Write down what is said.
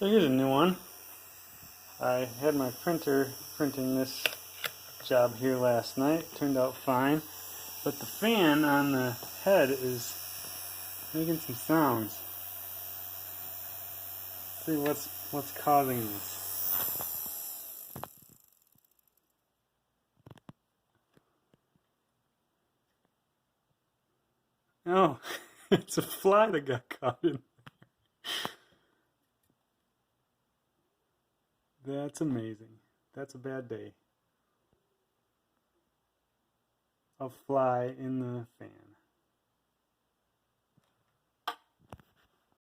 So here's a new one. I had my printer printing this job here last night. Turned out fine. But the fan on the head is making some sounds. Let's see what's causing this. Oh, it's a fly that got caught in there. That's amazing. That's a bad day. A fly in the fan.